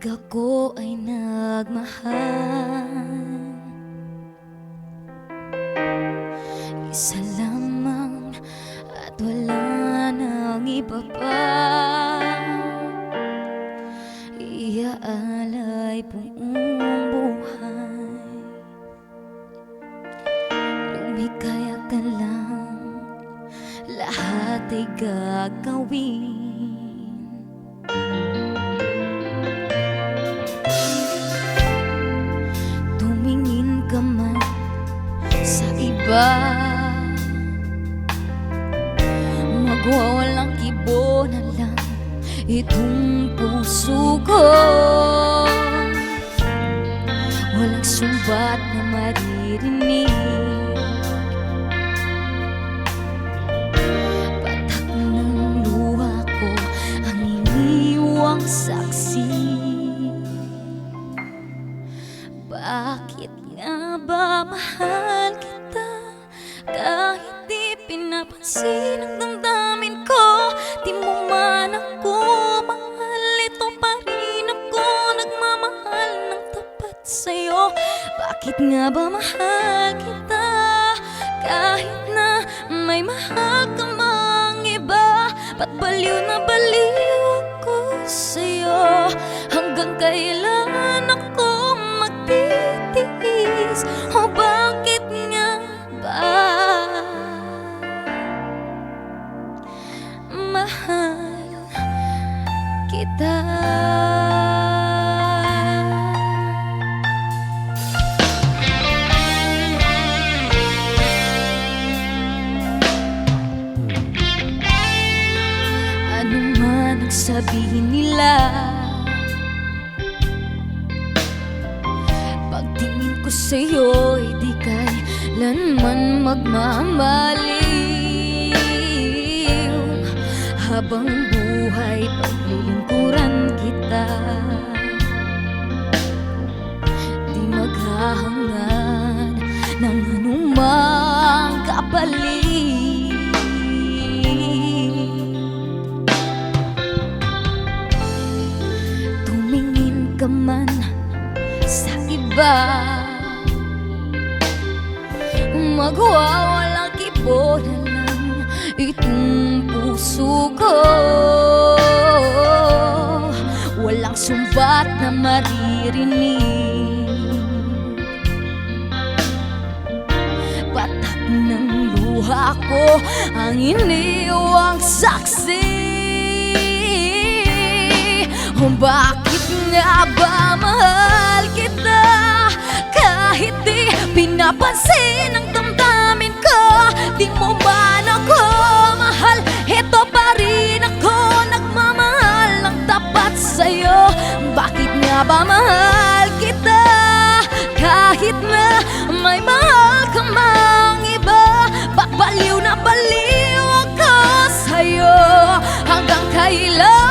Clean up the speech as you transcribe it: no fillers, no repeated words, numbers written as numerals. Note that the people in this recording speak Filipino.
ako ay nagmahal, isa lamang at wala nang iba pa. Iaalay buong buhay, lumikaya ka lang, lahat ay gagawin. Tumingin ka man sa iba, magwawalang kibo na lang itong puso ko. Walang sumbat na maririnig, patak ng luha ko ang iniwang saksi. Bakit nga ba mahal kita kahit di pinapansin ang damdamin ko? Di mo man ako mahal, ito pa rin ako nagmamahal ng tapat sa'yo. Bakit nga ba mahal kita kahit na may mahal ka mang iba? Ba't baliw na baliw ako sa'yo? Hanggang kailan ako magtitiis? O bakit nga ba mahal kita? Ano man ang sabihin nila, pagtingin ko sa'yo ay di kailanman magmamaliw. Habang buhay paglilingkuran kita, di maghahangad ng anumang kapalit. Tumingin ka man sa iba, magwawalang kibo na lang itong puso ko. Walang sumbat na maririnig, patak ng luha ko ang iniwang saksi. Bakit nga ba mahal kita kahit di pinapansin ang damdamin ko? Di mo man ako mahal, ito pa rin ako nagmamahal ng tapat sa'yo. Bakit nga ba mahal kita kahit na may mahal ka mang iba? Ba't baliw na baliw ako sa'yo? Hanggang kailan